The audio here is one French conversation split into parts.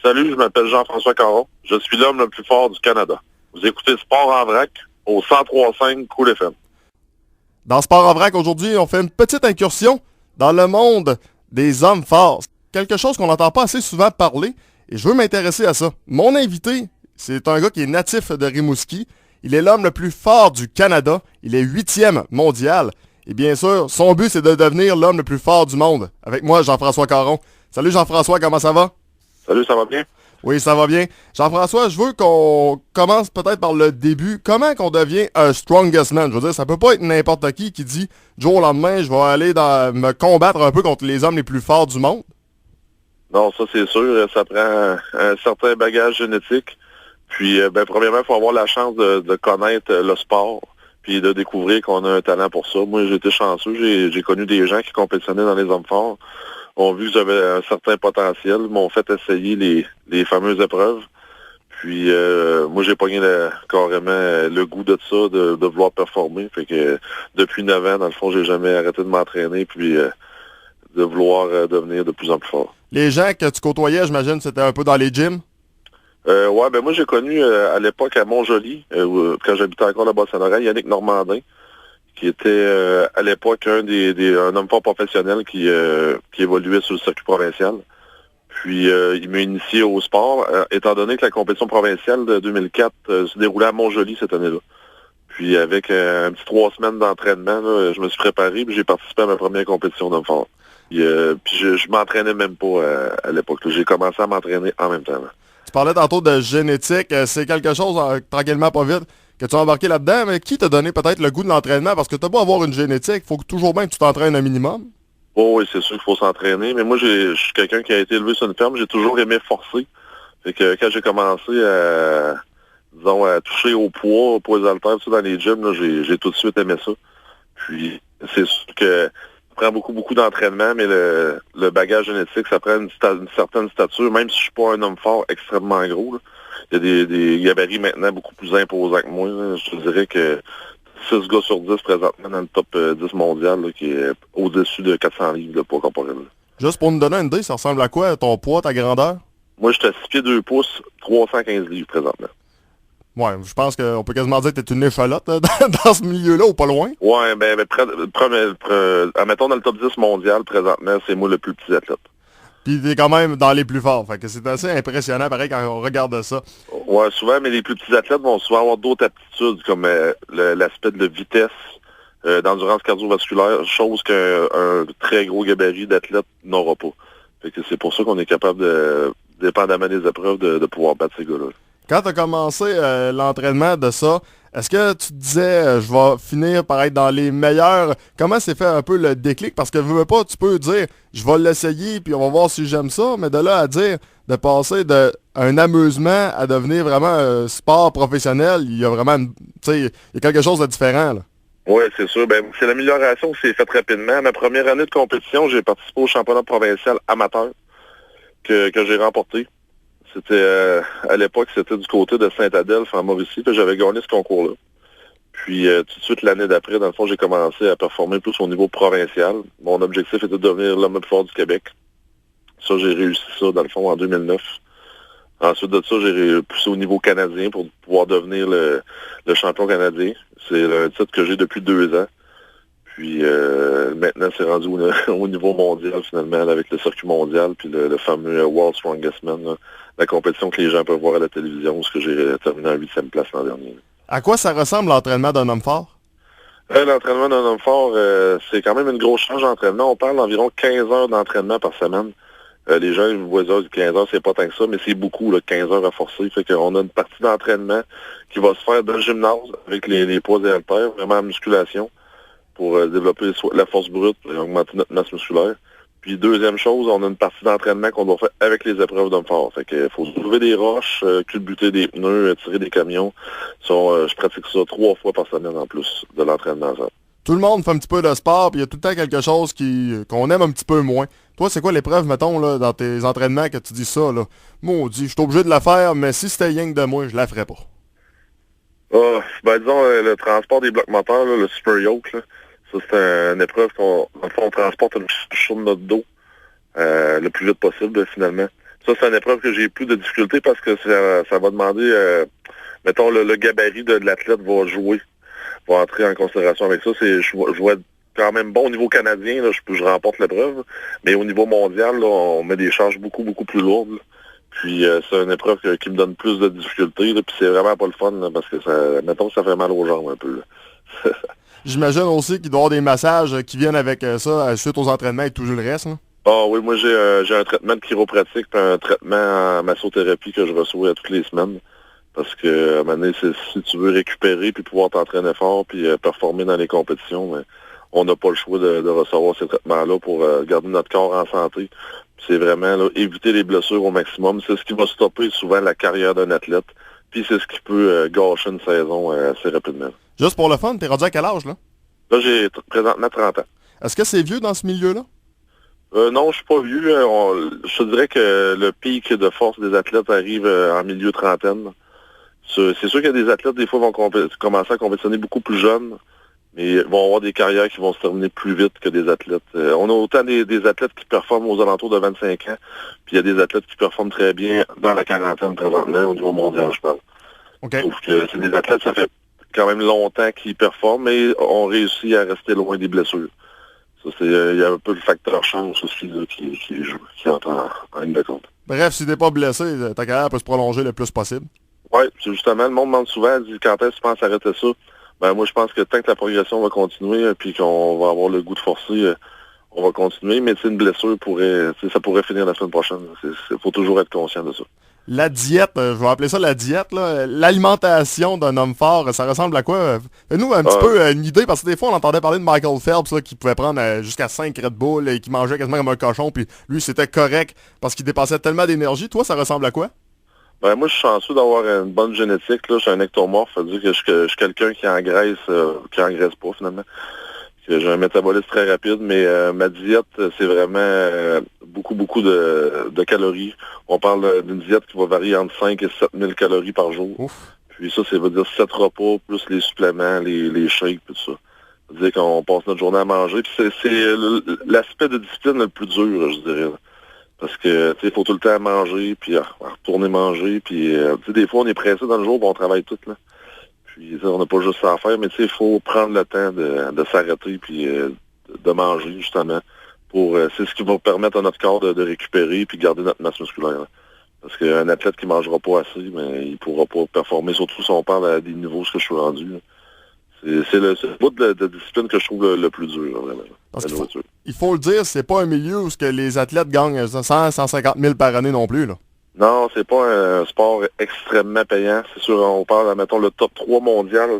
Salut, je m'appelle Jean-François Caron. Je suis l'homme le plus fort du Canada. Vous écoutez Sport en vrac au 103.5 Cool FM. Dans Sport en vrac, aujourd'hui, on fait une petite incursion dans le monde des hommes forts. Quelque chose qu'on n'entend pas assez souvent parler, et je veux m'intéresser à ça. Mon invité, c'est un gars qui est natif de Rimouski. Il est l'homme le plus fort du Canada. Il est 8e mondial. Et bien sûr, son but, c'est de devenir l'homme le plus fort du monde. Avec moi, Jean-François Caron. Salut Jean-François, comment ça va? Salut, ça va bien? Oui, ça va bien. Jean-François, je veux qu'on commence peut-être par le début. Comment qu'on devient un strongest man? Je veux dire, ça peut pas être n'importe qui dit « Du jour au lendemain, je vais aller me combattre un peu contre les hommes les plus forts du monde. » Non, ça c'est sûr. Ça prend un certain bagage génétique. Puis, premièrement, il faut avoir la chance de connaître le sport puis de découvrir qu'on a un talent pour ça. Moi, j'ai été chanceux. J'ai connu des gens qui compétitionnaient dans les hommes forts, ont vu que j'avais un certain potentiel, m'ont fait essayer les fameuses épreuves. Puis moi, j'ai pogné carrément le goût de ça, de vouloir performer. Fait que depuis 9 ans, dans le fond, j'ai jamais arrêté de m'entraîner puis de vouloir devenir de plus en plus fort. Les gens que tu côtoyais, j'imagine, c'était un peu dans les gyms? Moi j'ai connu à l'époque à Montjoly, quand j'habitais encore là-bas à Saint-Laurent, Yannick Normandin, qui était à l'époque un homme fort professionnel qui évoluait sur le circuit provincial. Puis il m'a initié au sport, étant donné que la compétition provinciale de 2004 se déroulait à Montjoly cette année-là. Puis avec un petit 3 semaines d'entraînement, là, je me suis préparé puis j'ai participé à ma première compétition d'homme fort. Puis je m'entraînais même pas à l'époque. J'ai commencé à m'entraîner en même temps. Là. Tu parlais tantôt de génétique. C'est quelque chose, tranquillement, pas vite, que tu as embarqué là-dedans. Mais qui t'a donné peut-être le goût de l'entraînement? Parce que tu as beau avoir une génétique, il faut toujours bien que tu t'entraînes un minimum. Oh, oui, c'est sûr qu'il faut s'entraîner. Mais moi, je suis quelqu'un qui a été élevé sur une ferme. J'ai toujours aimé forcer. Fait que quand j'ai commencé à toucher au poids aux haltères, tout ça, dans les gyms, là, j'ai tout de suite aimé ça. Puis c'est sûr que ça prend beaucoup d'entraînement, mais le bagage génétique, ça prend une certaine stature, même si je suis pas un homme fort extrêmement gros. Là. Il y a des gabarits maintenant beaucoup plus imposants que moi. Là. Je te dirais que 6 gars sur 10 présentement dans le top 10 mondial, là, qui est au-dessus de 400 livres de poids corporel. Juste pour nous donner une idée, ça ressemble à quoi, ton poids, ta grandeur? Moi, je suis à 6 pieds 2 pouces, 315 livres présentement. Ouais, je pense qu'on peut quasiment dire que t'es une échalote dans ce milieu-là, ou pas loin. Ouais, admettons dans le top 10 mondial, présentement, c'est moi le plus petit athlète. Puis t'es quand même dans les plus forts, fait que c'est assez impressionnant, pareil, quand on regarde ça. Ouais, souvent, mais les plus petits athlètes vont souvent avoir d'autres aptitudes, comme l'aspect de vitesse, d'endurance cardiovasculaire, chose qu'un très gros gabarit d'athlète n'aura pas. Fait que c'est pour ça qu'on est capable dépendamment des épreuves, de pouvoir battre ces gars-là. Quand tu as commencé l'entraînement de ça, est-ce que tu te disais je vais finir par être dans les meilleurs? Comment s'est fait un peu le déclic? Parce que veux pas, tu peux dire je vais l'essayer puis on va voir si j'aime ça, mais de là à dire de passer d'un amusement à devenir vraiment un sport professionnel, il y a vraiment il y a quelque chose de différent là. Oui, c'est sûr. C'est l'amélioration qui s'est faite rapidement. Ma première année de compétition, j'ai participé au championnat provincial amateur que j'ai remporté. C'était à l'époque, c'était du côté de Saint-Adelphe en Mauricie, puis j'avais gagné ce concours-là. Puis tout de suite, l'année d'après, dans le fond, j'ai commencé à performer plus au niveau provincial. Mon objectif était de devenir l'homme le plus fort du Québec. Ça, j'ai réussi ça, dans le fond, en 2009. Ensuite de ça, j'ai poussé au niveau canadien pour pouvoir devenir le champion canadien. C'est un titre que j'ai depuis 2 ans. Puis maintenant, c'est rendu au niveau mondial, finalement, là, avec le circuit mondial, puis le fameux World Strongest Man, là, la compétition que les gens peuvent voir à la télévision, ce que j'ai terminé en 8e place l'an dernier. À quoi ça ressemble l'entraînement d'un homme fort? L'entraînement d'un homme fort, c'est quand même une grosse charge d'entraînement. On parle d'environ 15 heures d'entraînement par semaine. Les gens, ils voient ça, 15 heures, c'est pas tant que ça, mais c'est beaucoup, là, 15 heures à forcer. Fait qu'on a une partie d'entraînement qui va se faire dans le gymnase avec les poids et haltères, vraiment en musculation, pour développer la force brute et augmenter notre masse musculaire. Puis deuxième chose, on a une partie d'entraînement qu'on doit faire avec les épreuves d'hommes forts. Fait qu'il faut soulever des roches, culbuter des pneus, tirer des camions. Je pratique ça 3 fois par semaine en plus de l'entraînement. Ça. Tout le monde fait un petit peu de sport, puis il y a tout le temps quelque chose qu'on aime un petit peu moins. Toi, c'est quoi l'épreuve, mettons, là, dans tes entraînements que tu dis ça, là? Maudit, je suis obligé de la faire, mais si c'était rien que de moi, je la ferais pas. Disons, le transport des blocs moteurs, là, le super yoke, là. Ça, c'est une épreuve on transporte une charge sur notre dos le plus vite possible, finalement. Ça, c'est une épreuve que j'ai plus de difficulté parce que ça va demander, mettons, le gabarit de l'athlète va jouer, va entrer en considération avec ça. Je vois quand même bon au niveau canadien, là, je remporte l'épreuve, mais au niveau mondial, là, on met des charges beaucoup, beaucoup plus lourdes. Là. Puis c'est une épreuve qui me donne plus de difficultés, là, puis c'est vraiment pas le fun, là, parce que mettons que ça fait mal aux jambes un peu. J'imagine aussi qu'il doit y avoir des massages qui viennent avec ça, suite aux entraînements et tout le reste. Là. Ah oui, moi j'ai un traitement de chiropratique puis un traitement en massothérapie que je reçois toutes les semaines. Parce que à un moment donné, si tu veux récupérer puis pouvoir t'entraîner fort puis performer dans les compétitions, ben, on n'a pas le choix de recevoir ces traitements-là pour garder notre corps en santé. C'est vraiment là, éviter les blessures au maximum. C'est ce qui va stopper souvent la carrière d'un athlète. Puis c'est ce qui peut gâcher une saison assez rapidement. Juste pour le fun, t'es rendu à quel âge, là? Là, j'ai présentement 30 ans. Est-ce que c'est vieux dans ce milieu-là? Non, je suis pas vieux. Je te dirais que le pic de force des athlètes arrive en milieu trentaine. C'est sûr qu'il y a des athlètes, des fois, vont commencer à compétitionner beaucoup plus jeunes, mais vont avoir des carrières qui vont se terminer plus vite que des athlètes. On a autant des athlètes qui performent aux alentours de 25 ans, puis il y a des athlètes qui performent très bien dans la quarantaine présentement, au niveau mondial, je parle. Okay. Sauf que c'est des athlètes, ça fait quand même longtemps qu'ils performent, mais ont réussi à rester loin des blessures. Ça, il y a un peu le facteur chance aussi là, qui entre en ligne de compte. Bref, si t'es pas blessé, ta carrière peut se prolonger le plus possible. Oui, c'est justement, le monde demande souvent, dit quand est-ce que tu penses arrêter ça? Ben moi je pense que tant que la progression va continuer, puis qu'on va avoir le goût de forcer, on va continuer, mais une blessure ça pourrait finir la semaine prochaine. Il faut toujours être conscient de ça. La diète, je vais appeler ça la diète, là. L'alimentation d'un homme fort, ça ressemble à quoi? Fais-nous un petit peu une idée, parce que des fois on entendait parler de Michael Phelps là, qui pouvait prendre jusqu'à 5 Red Bull et qui mangeait quasiment comme un cochon, puis lui c'était correct parce qu'il dépassait tellement d'énergie. Toi, ça ressemble à quoi? Ben moi je suis chanceux d'avoir une bonne génétique, là. Je suis un ectomorphe, ça veut dire que je suis quelqu'un qui engraisse pas finalement. J'ai un métabolisme très rapide, mais ma diète, c'est vraiment beaucoup de calories. On parle d'une diète qui va varier entre 5 et 7 000 calories par jour. Ouf. Puis ça veut dire 7 repas, plus les suppléments, les shakes, tout ça. Ça veut dire qu'on passe notre journée à manger. Puis c'est l'aspect de discipline le plus dur, je dirais. Parce que, il faut tout le temps manger, puis retourner manger. Puis, des fois, on est pressé dans le jour, puis on travaille tout, là. Puis on n'a pas juste ça à faire, mais il faut prendre le temps de s'arrêter puis de manger, justement. C'est ce qui va permettre à notre corps de récupérer puis garder notre masse musculaire. Là. Parce qu'un athlète qui ne mangera pas assez, il ne pourra pas performer, surtout si on parle à des niveaux ce que je suis rendu. C'est le bout de discipline que je trouve le plus dur, là, vraiment. Parce il faut le dire, c'est pas un milieu où les athlètes gagnent 150 000 par année non plus, là. Non, c'est pas un sport extrêmement payant. C'est sûr, on parle, mettons, le top 3 mondial.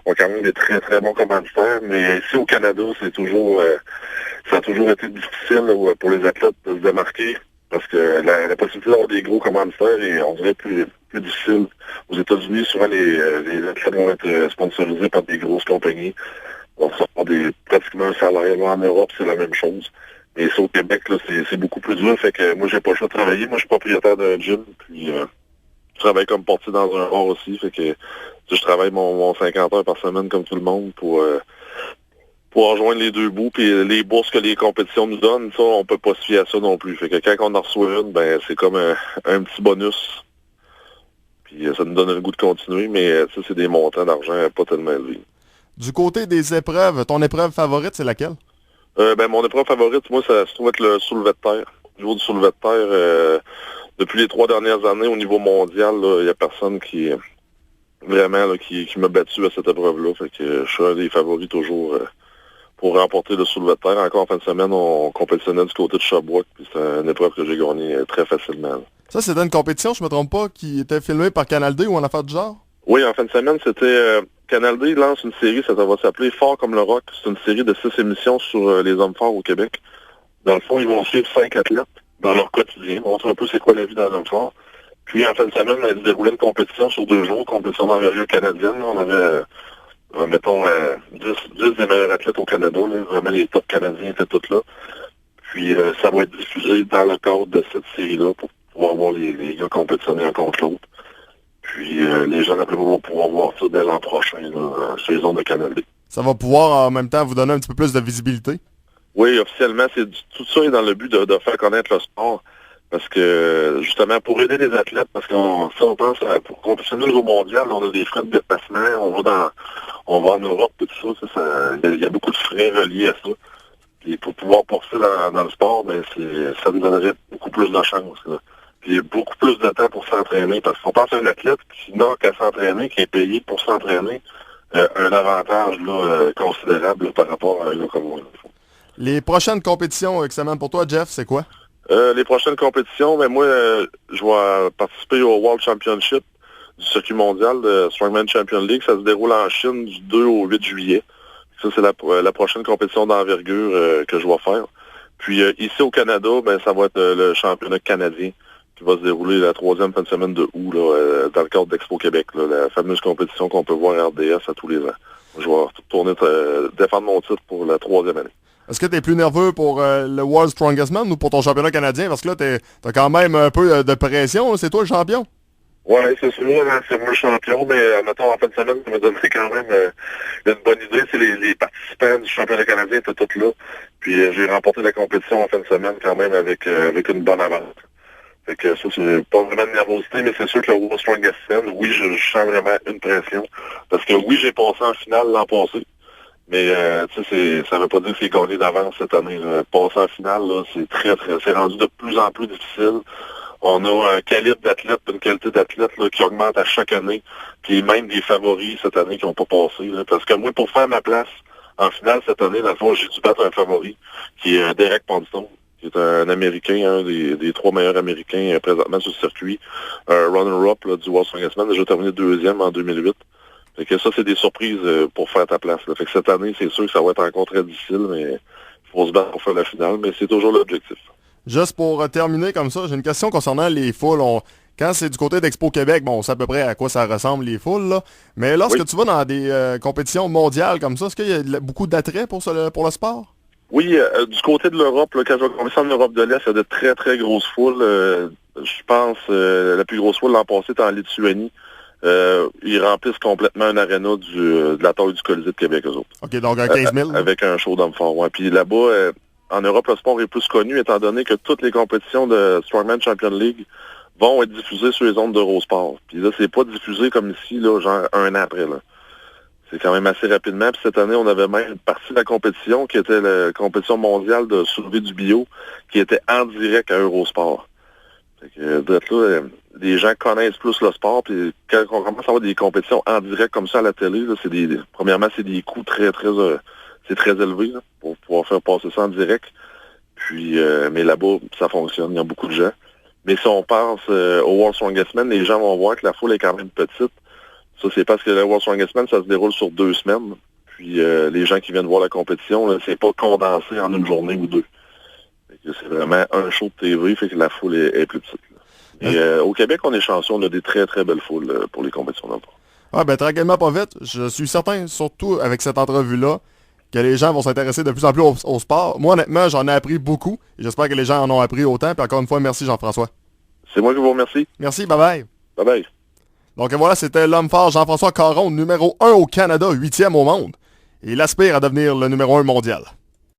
On a quand même des très, très bons commanditaires. Mais ici, au Canada, ça a toujours été difficile là, pour les athlètes de se démarquer. Parce que la possibilité d'avoir des gros commanditaires est, on dirait, plus difficile. Aux États-Unis, souvent, les athlètes vont être sponsorisés par des grosses compagnies. On va avoir pratiquement un salaire. Là, en Europe, c'est la même chose. Et ça, au Québec, là, c'est beaucoup plus dur. Fait que moi, j'ai pas le choix de travailler. Moi, je suis propriétaire d'un gym. Puis, je travaille comme portier dans un bar aussi. Fait que je travaille mon 50 heures par semaine comme tout le monde pour rejoindre les deux bouts. Puis les bourses que les compétitions nous donnent, ça, on peut pas se fier à ça non plus. Fait que quand on en reçoit une, ben c'est comme un petit bonus. Puis ça nous donne le goût de continuer. Mais ça, c'est des montants d'argent pas tellement élevés. Du côté des épreuves, ton épreuve favorite, c'est laquelle? Mon épreuve favorite, moi, ça se trouve être le soulevé de terre. Au niveau du soulevé de terre, depuis les 3 dernières années, au niveau mondial, il n'y a personne qui m'a battu à cette épreuve-là. Fait que je suis un des favoris toujours pour remporter le soulevé de terre. Encore en fin de semaine, on compétitionnait du côté de Sherbrooke, puis c'est une épreuve que j'ai gagnée très facilement. Là. Ça, c'était une compétition, je me trompe pas, qui était filmée par Canal D ou en affaire du genre? Oui, en fin de semaine, c'était... Canal D lance une série, ça va s'appeler Fort comme le rock. C'est une série de 6 émissions sur les hommes forts au Québec. Dans le fond, ils vont suivre 5 athlètes dans leur quotidien, montrer un peu c'est quoi la vie d'un homme fort. Puis en fin de semaine, ils déroulaient une compétition sur 2 jours, compétition d'envergure canadienne. Là. On avait, mettons, 10 des meilleurs athlètes au Canada. Là. Vraiment, les top canadiens étaient tous là. Puis ça va être diffusé dans le cadre de cette série-là pour pouvoir voir les gars compétitionner un contre l'autre. Puis les gens d'après moi vont pouvoir voir ça dès l'an prochain, là, saison de Canal D. Ça va pouvoir en même temps vous donner un petit peu plus de visibilité? Oui, officiellement, tout ça est dans le but de faire connaître le sport. Parce que, justement, pour aider les athlètes, parce qu'on si on pense pour compétitionner au niveau mondial, on a des frais de déplacement, on va en Europe, tout ça, il y a beaucoup de frais reliés à ça. Puis pour pouvoir poursuivre dans le sport, ben ça nous donnerait beaucoup plus de chance. Là. Puis beaucoup plus de temps pour s'entraîner. Parce qu'on pense à un athlète qui n'a qu'à s'entraîner, qui est payé pour s'entraîner, un avantage là, considérable là, par rapport à un gars comme moi. Les prochaines compétitions qui s'amènent pour toi, Jeff, c'est quoi? Les prochaines compétitions, ben moi, je vais participer au World Championship du circuit mondial de Strongman Champion League. Ça se déroule en Chine du 2 au 8 juillet. Ça, c'est la prochaine compétition d'envergure que je vais faire. Puis ici au Canada, ben ça va être le championnat canadien qui va se dérouler la 3e fin de semaine de août là, dans le cadre d'Expo Québec, là, la fameuse compétition qu'on peut voir à RDS à tous les ans. Je vais retourner défendre mon titre pour la 3e année. Est-ce que tu es plus nerveux pour le World Strongest Man ou pour ton championnat canadien? Parce que là, t'as quand même un peu de pression. C'est toi le champion? Oui, c'est sûr, hein, c'est moi le champion, mais mettons en fin de semaine, ça m'a donné quand même une bonne idée. C'est les participants du championnat canadien étaient tous là. Puis j'ai remporté la compétition en fin de semaine quand même avec une bonne avance. Fait que ça, c'est pas vraiment de nervosité, mais c'est sûr que le World Strongest Man, oui, je sens vraiment une pression. Parce que oui, j'ai passé en finale l'an passé. Mais tu sais, ça veut pas dire que c'est gagné d'avance cette année. Là. Passer en finale, là, c'est rendu de plus en plus difficile. On a un calibre d'athlète, une qualité d'athlète là, qui augmente à chaque année. Puis même des favoris cette année qui n'ont pas passé. Là. Parce que moi, pour faire ma place en finale cette année, dans le fond, j'ai dû battre un favori, qui est Derek Ponstone, qui est un Américain, un des 3 meilleurs Américains présentement sur le circuit. Un runner-up du World Strongest Man, déjà terminé 2e en 2008. Fait que ça, c'est des surprises pour faire ta place. Là. Fait que cette année, c'est sûr que ça va être encore très difficile, mais il faut se battre pour faire la finale, mais c'est toujours l'objectif. Juste pour terminer comme ça, j'ai une question concernant les foules. Quand c'est du côté d'Expo Québec, bon, on sait à peu près à quoi ça ressemble les foules, là. Mais lorsque tu vas dans des compétitions mondiales comme ça, est-ce qu'il y a beaucoup d'attrait pour le sport? Oui, du côté de l'Europe, là, quand je vais commencer en Europe de l'Est, il y a de très, très grosses foules. Je pense la plus grosse foule l'an passé était en Lituanie. Ils remplissent complètement un aréna de la taille du Colisée de Québec, eux autres. OK, donc un 15 000. Avec un show d'hommes forts, ouais. Puis là-bas, en Europe, le sport est plus connu, étant donné que toutes les compétitions de Strongman Champion League vont être diffusées sur les ondes d'Eurosport. Puis là, c'est pas diffusé comme ici, là, genre un an après, là. C'est quand même assez rapidement. Puis cette année, on avait même une partie de la compétition qui était la compétition mondiale de soulevé du bio, qui était en direct à Eurosport. Fait que d'être là, les gens connaissent plus le sport, puis quand on commence à avoir des compétitions en direct comme ça à la télé, là, premièrement, c'est des coûts très élevés là, pour pouvoir faire passer ça en direct. Puis, mais là-bas, ça fonctionne, il y a beaucoup de gens. Mais si on pense au World Strongest Man, les gens vont voir que la foule est quand même petite. Ça, c'est parce que le World Strongest Man, ça se déroule sur 2 semaines. Puis les gens qui viennent voir la compétition, là, c'est pas condensé en une journée ou 2. C'est vraiment un show de TV, fait que la foule est plus petite. Là. Et au Québec, on est chanceux, on a des très très belles foules pour les compétitions d'emploi. Ah ben tranquillement pas vite, je suis certain, surtout avec cette entrevue-là, que les gens vont s'intéresser de plus en plus au sport. Moi honnêtement, j'en ai appris beaucoup, et j'espère que les gens en ont appris autant, puis encore une fois, merci Jean-François. C'est moi qui vous remercie. Merci, bye bye. Bye bye. Donc voilà, c'était l'homme fort Jean-François Caron, numéro 1 au Canada, 8e au monde. Et il aspire à devenir le numéro 1 mondial.